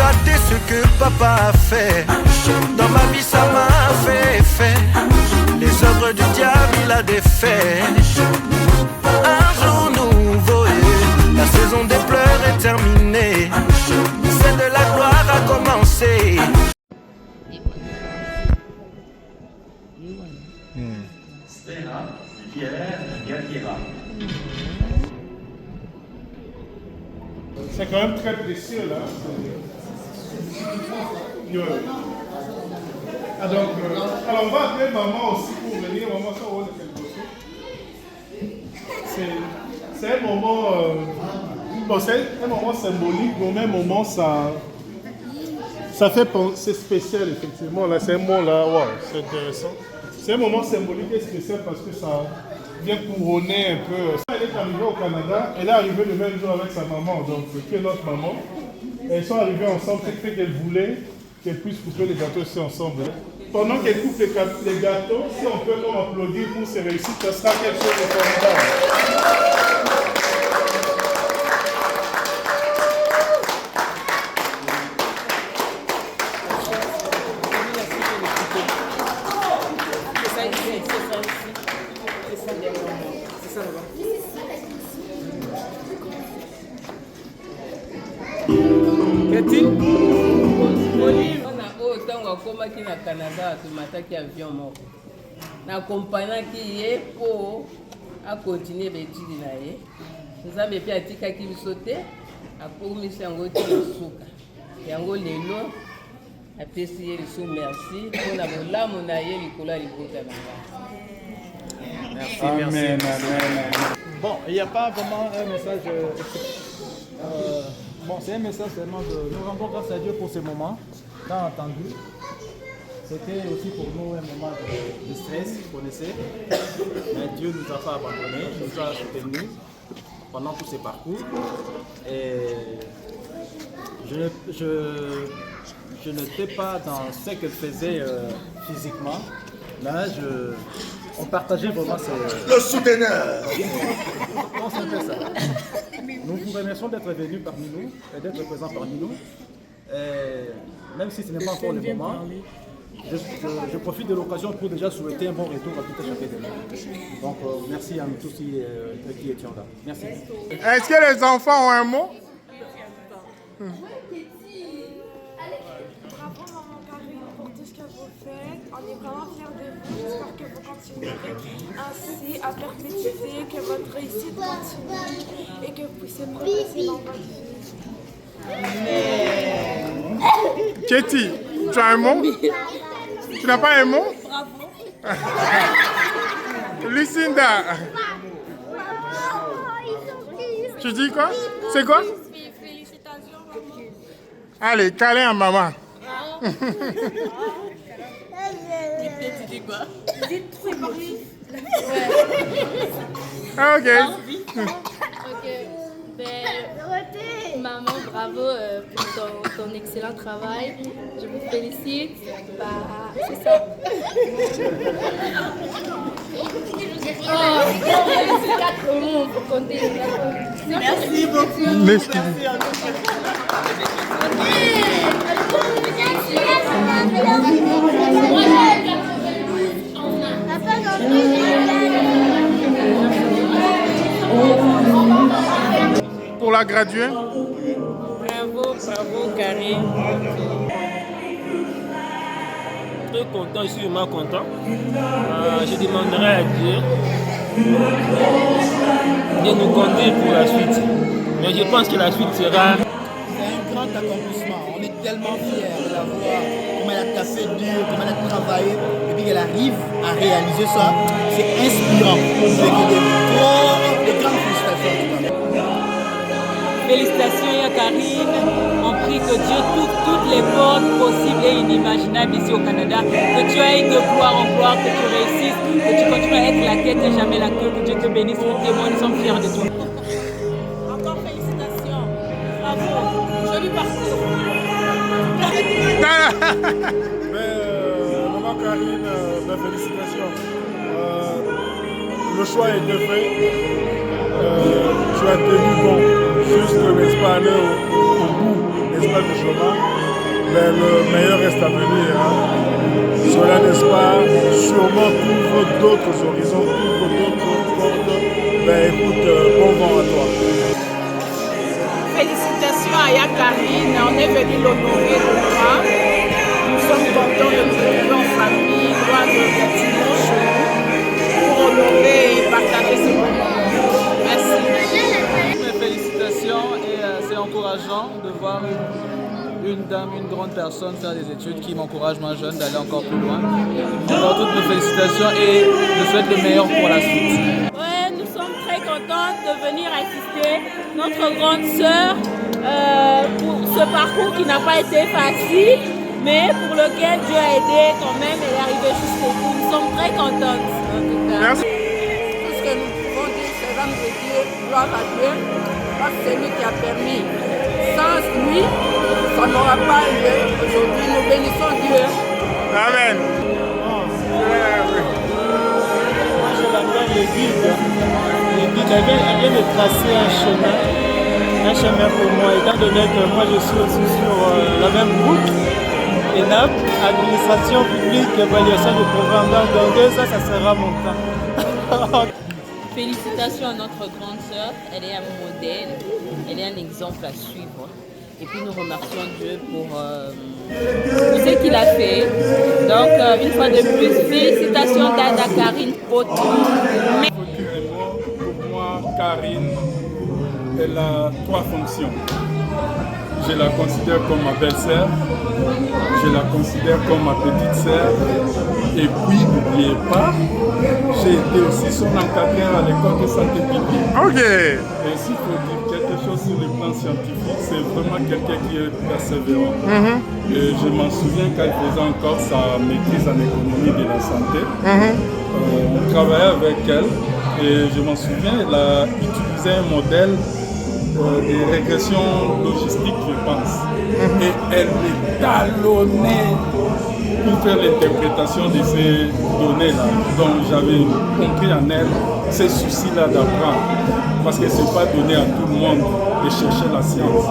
constater ce que papa a fait. Dans ma vie ça m'a fait effet. Les œuvres du diable il a défait. Un jour nouveau, la saison des pleurs est terminée. Celle de la gloire a commencé. Stella, Pierre, Gabriela. C'est quand même très précieux là. Ah, donc, alors on va appeler maman aussi pour venir. Maman, ça va c'est un moment, bon, c'est un moment symbolique, mais au même moment ça fait penser spécial effectivement. Là, c'est un mot là, wow, c'est intéressant. C'est un moment symbolique et spécial parce que ça vient couronner un peu. Elle est arrivée au Canada, elle est arrivée le même jour avec sa maman, donc qui est notre maman. Elles sont arrivées ensemble, c'est fait qu'elle voulait qu'elles puissent couper les gâteaux aussi ensemble. Pendant qu'elles coupent les gâteaux, si on peut nous applaudir pour ces réussites, ça sera quelque chose de formidable. Qui na Canada tumataki avion moko na accompagnaki ye po a continuer l'étude na ye nzambe pe atikaki biso te akomisi yango ti na suka yango lelo apesi ye liso merci mpona bolamu na ye likolo ya libota na ngai. Merci, amen, amen. Bon, il n'y a pas vraiment un message. Bon, c'est un message seulement de nous rendons grâce à Dieu pour ce moment, tant entendu. C'était aussi pour nous un moment de stress, vous connaissez. Mais Dieu ne nous a pas abandonnés, il nous a soutenus pendant tous ces parcours. Et je n'étais pas dans ce qu'elle faisait physiquement. Là, on partageait vraiment le souteneur. On sentait ça. Nous vous remercions d'être venus parmi nous et d'être présents parmi nous. Et même si ce n'est pas encore le moment, je profite de l'occasion pour déjà souhaiter un bon retour à tout et chacun de nous. Donc merci à nous tous qui étions là. Merci. Est-ce que les enfants ont un mot? Bravo maman Karine pour tout ce que vous faites. On est vraiment fiers de vous. J'espère que vous continuerez ainsi à perpétuer, que votre réussite continue et que vous puissiez progresser dans votre vie. Katie, tu as un mot? Tu n'as pas un mot? Bravo. Lucinda. Tu dis quoi? C'est quoi? Félicitations maman. Allez, câlin à maman. Tu dis quoi? Dites c'est parti. Ok. Ok. Ben, maman, bravo pour ton excellent travail. Je vous félicite. Bah, c'est ça. C'est 4 mots pour compter. Merci beaucoup. Merci. Pour la graduée. Bravo Karine. Très content, je suis vraiment content. Je demanderai à Dieu de nous conduire pour la suite. Mais je pense que la suite sera... C'est un grand accomplissement. On est tellement fiers de la voir, comment elle a taffé dur, comment elle a travaillé, et puis qu'elle arrive à réaliser ça. C'est inspirant. C'est de grandes félicitations. Félicitations à Karine. On prie que Dieu t'ouvre toutes les portes possibles et inimaginables ici au Canada. Que tu ailles de gloire en gloire, que tu réussisses, que tu continues à être la tête et jamais la queue. Que Dieu te bénisse, nous témoins, nous sommes fiers de toi. Encore félicitations. Bravo. Joli parcours. Maman Karine, félicitations. Le choix a été fait. Tu as tenu bon, juste, n'est-ce pas, aller au bout des pas du chemin, mais le meilleur reste à venir. Hein. Cela, n'est-ce pas, sûrement couvre d'autres horizons, couvre d'autres portes. Ben écoute, bon vent à toi. Félicitations à Yakarine, on est venu l'honorer le droit. Nous sommes contents de nous retrouver en famille, loin de bâtiments chez nous, pour honorer et partager ce moment. Merci. Mes félicitations et c'est encourageant de voir une dame, une grande personne faire des études qui m'encourage, moi jeune, d'aller encore plus loin. Encore toutes mes félicitations et je souhaite le meilleur pour la suite. Ouais, nous sommes très contentes de venir assister notre grande sœur pour ce parcours qui n'a pas été facile, mais pour lequel Dieu a aidé quand même, elle est arrivée jusqu'au bout. Nous sommes très contentes en tout cas. Merci. Tout ce que nous pouvons dire, c'est rendre Dieu, gloire à Dieu, parce que c'est lui qui a permis. Sans lui, ça n'aura pas lieu. Aujourd'hui, nous bénissons Dieu. Amen. Je l'appelle le guide. Le guide, elle vient de tracer un chemin pour moi, étant donné que moi je suis aussi sur la même route. ENAP, administration publique, évaluation de programme. Dans 2 ans, ça sera mon temps. Félicitations à notre grande sœur, elle est un modèle, elle est un exemple à suivre. Et puis nous remercions Dieu pour tout ce qu'il a fait. Donc une fois de plus, félicitations d'Ada Karine Potou. Pour moi, Karine, elle a 3 fonctions. Je la considère comme ma belle-sœur, je la considère comme ma petite sœur. Et puis, n'oubliez pas, j'ai été aussi son encadreur à l'école de santé publique. Ok. Et s'il faut dire quelque chose sur le plan scientifique, c'est vraiment quelqu'un qui est persévérant. Et je m'en souviens quand elle faisait encore sa maîtrise en économie de la santé. On travaillait avec elle et je m'en souviens, elle a utilisé un modèle des régressions logistiques, je pense. Et elle me talonnait pour faire l'interprétation de ces données-là. Donc j'avais compris en elle ces soucis-là d'apprendre. Parce que ce n'est pas donné à tout le monde de chercher la science.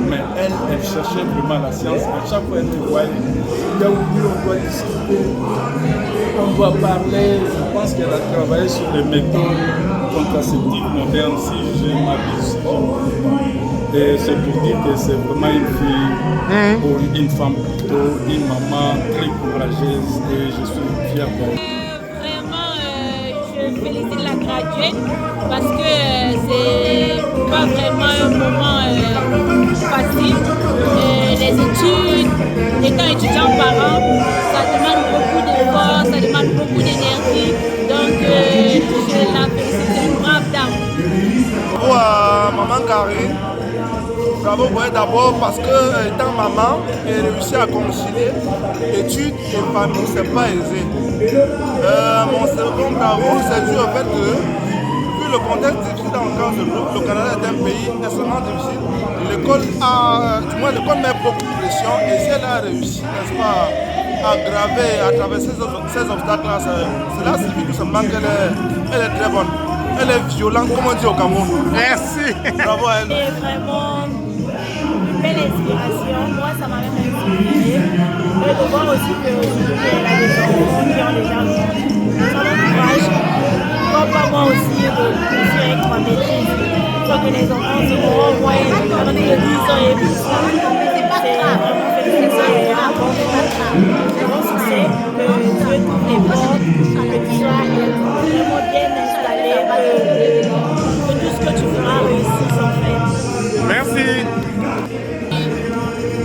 Mais elle cherchait vraiment la science. À chaque fois, elle me voyait. Il y a oublié, on doit discuter, on doit parler. Je pense qu'elle a travaillé sur les méthodes contraceptives modernes, si je m'abuse. Et c'est pour dire que c'est vraiment une fille, ou une femme plutôt, une maman très courageuse et je suis fier d'elle. Vraiment, je félicite la graduée parce que c'est pas vraiment un moment facile. Les études, étant étudiant par an, ça demande beaucoup d'efforts, ça demande beaucoup d'énergie. Donc, je la félicite, c'est une brave dame. Bravo à maman Karine. Bravo d'abord parce que étant maman, elle réussit à concilier études et famille, c'est pas aisé. Mon second bravo, c'est dû au fait que, vu le contexte difficile encore de l'eau, le Canada est un pays extrêmement difficile. L'école met beaucoup de pression et si elle a réussi, n'est-ce pas, à graver, à traverser ces obstacles-là, cela signifie que ce manque, elle est très bonne. Elle est violente, comme on dit au Cameroun. Merci. Bravo à elle. C'est vraiment une belle inspiration. Moi, ça m'a même inspiré. Et de voir aussi que elle a des enfants qui ont déjà ça m'encourage. Pourquoi pas moi aussi de poursuivre avec ma maîtrise. Je crois que les enfants seront envoyés pendant 10 ans et plus. C'est vraiment félicitations et un bon succès. Que Dieu t'ouvre les portes, que tu sois vraiment bien installé, que tout ce que tu feras réussisse en fait. Merci.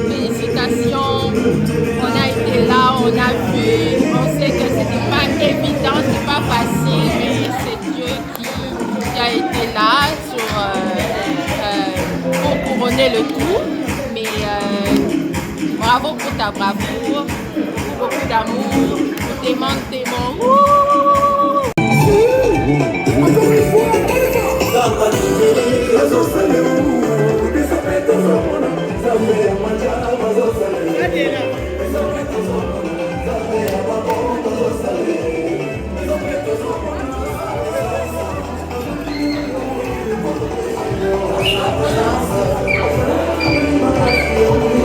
Félicitations, on a été là, on a vu, on sait que c'était pas évident, c'est pas facile, mais c'est Dieu qui a été là pour couronner le tout. Mais bravo pour ta bravoure, beaucoup d'amour, pour tes manques. Thank you.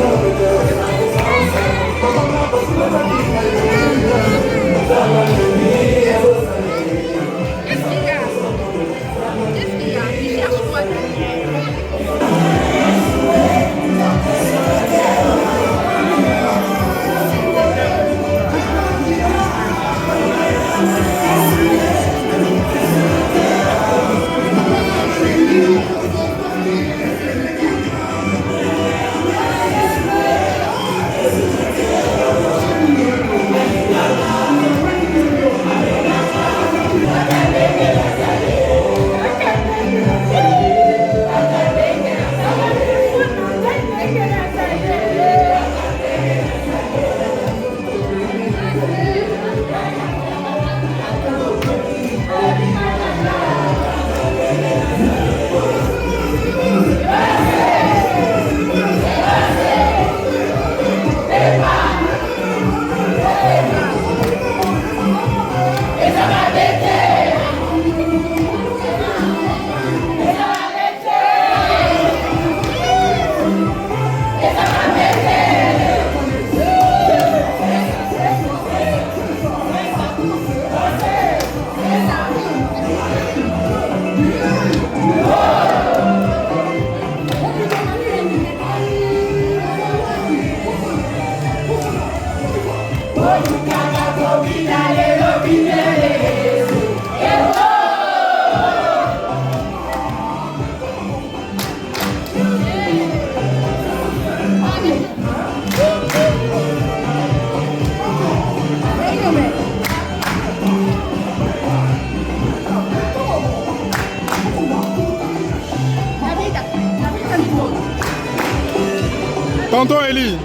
Tonton Eli,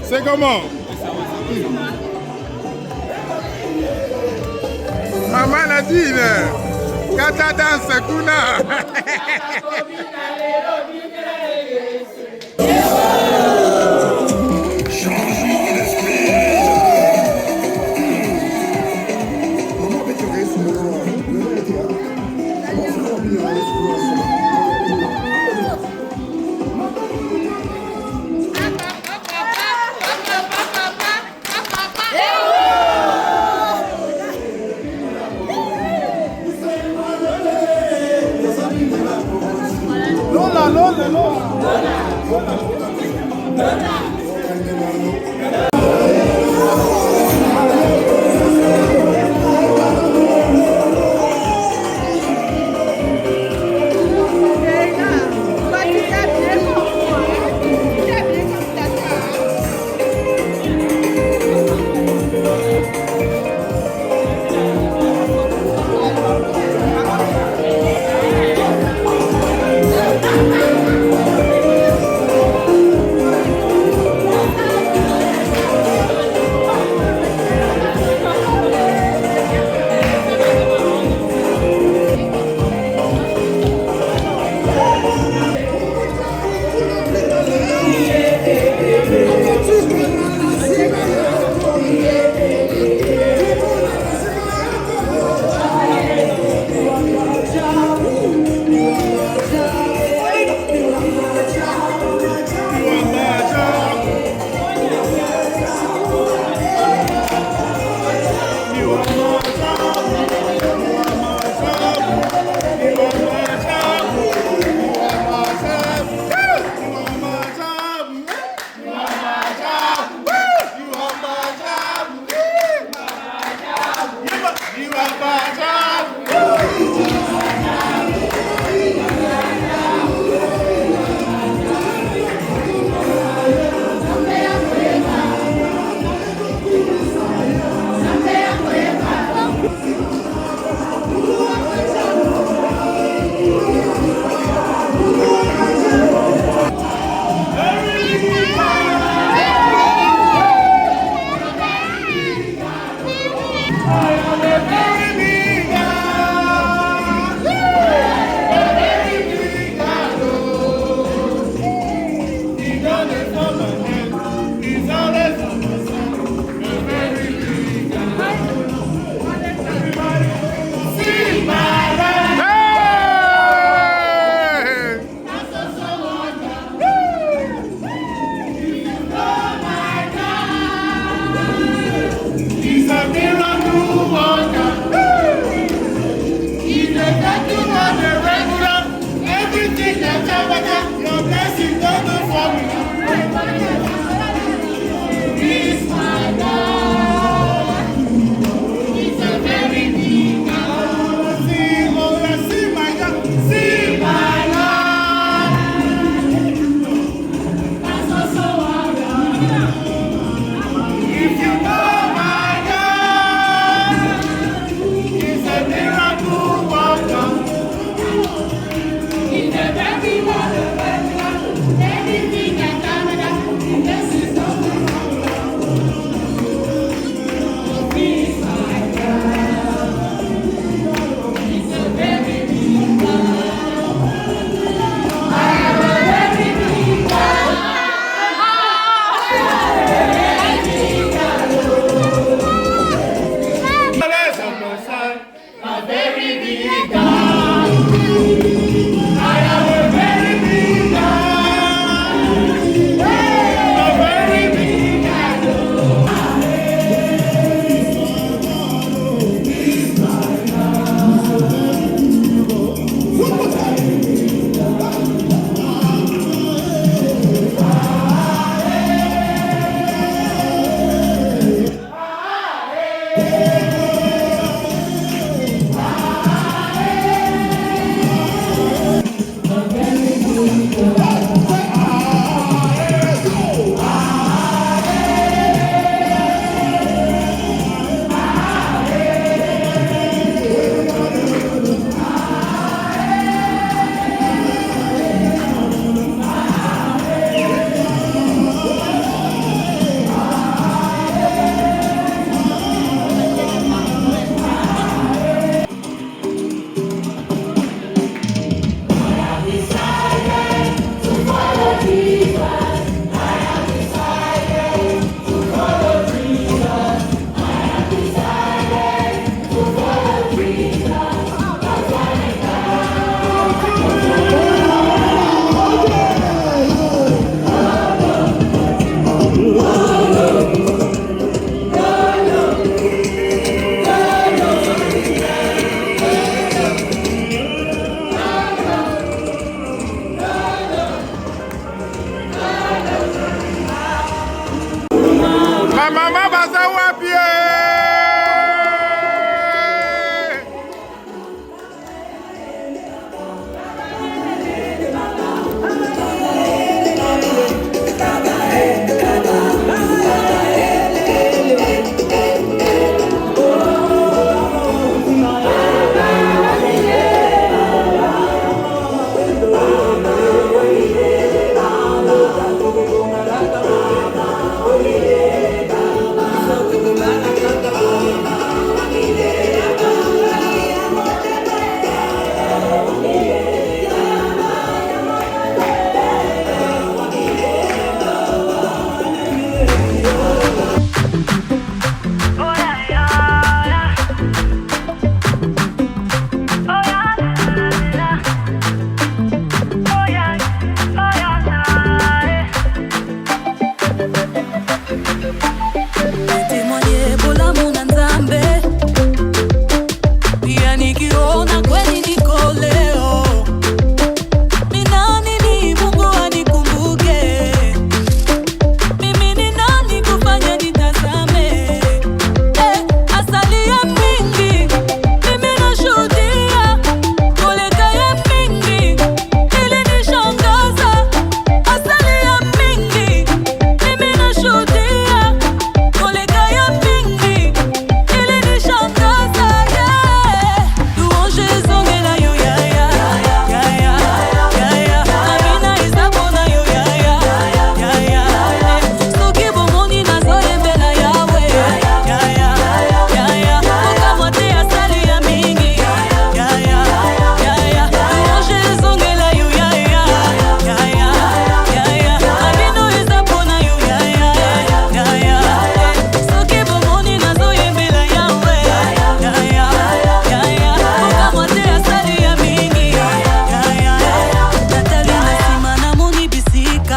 c'est comment? Maman Nadine, Kata danse kuna.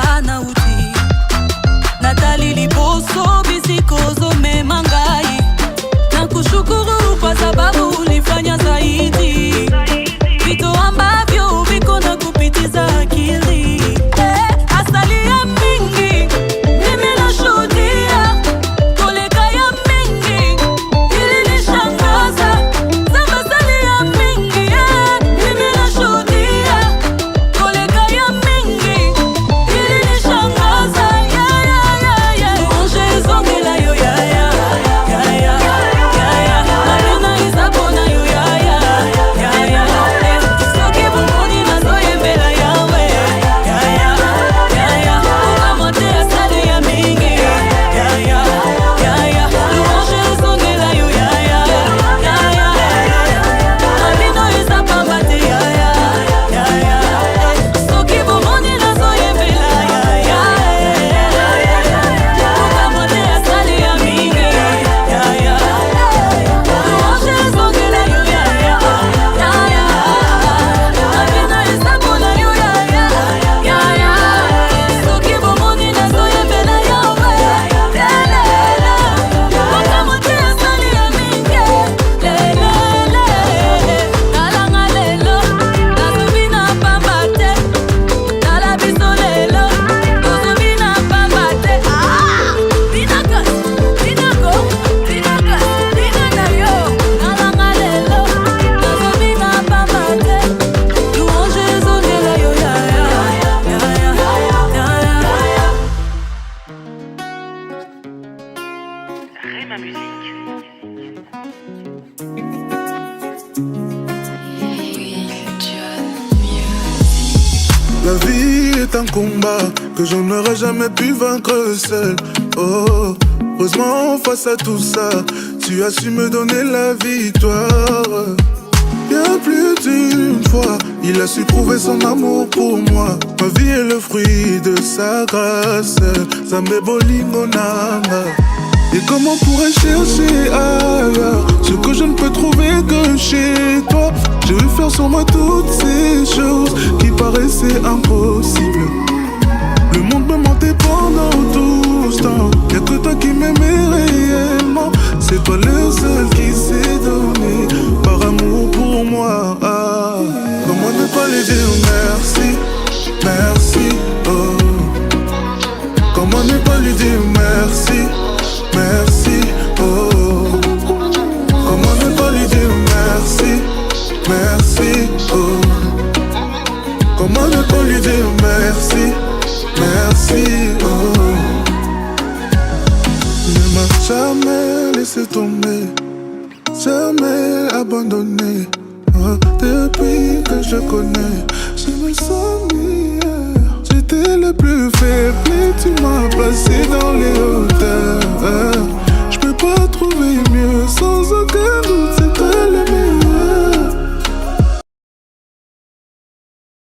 nga nauti Natali liboso bisikozo memangai Nakushukuru kwa sababu ulifanya zaidi Vitu ambavyo viko na kupitiza akili Asali ya mingi mimi nashuhudia Koleka ya mingi ilinishangaza Asali ya mingi mimi nashuhudia Koleka ya mingi ilinishangaza Louange zongela yo Malona izabona yo Soki bumoni nazoyembela yawe Ukamote asali ya mingi Louange zongela yo Malino izapambate Soki bumoni nazoyembela Ukamote asali ya mingi Louange zongela yo Malino izapona yo Soki bumoni nazoyembela yawe Ukamote asali ya mingi Nalanga lelo Nazubina pambate Nala biso lelo Nazubina pambate Binakas, binako, binakas, binanayo Nalanga lelo Nazubina pambate Louange zongela yo Rema Musique. La vie est un combat que je n'aurais jamais pu vaincre seul. Oh, heureusement face à tout ça, tu as su me donner la victoire. Bien plus d'une fois, il a su prouver son amour pour moi. Ma vie est le fruit de sa grâce. Zambe bolingo nanga. Et comment pourrais-je chercher ailleurs ce que je ne peux trouver que chez toi? J'ai vu faire sur moi toutes ces choses qui paraissaient impossibles. Le monde me mentait pendant tout ce temps. Y'a que toi qui m'aimais réellement. C'est toi le seul qui s'est donné par amour pour moi. Comment ne pas lui dire merci, merci, oh. Comment ne pas lui dire merci, merci, oh. Comment ne pas lui dire merci, merci, oh. Comment ne pas lui dire merci, merci, oh. Ne m'a jamais laissé tomber, jamais abandonné. Oh, depuis que je connais, je me sens meilleur. J'étais le plus faible et tu m'as placé dans les hauteurs. Je peux pas trouver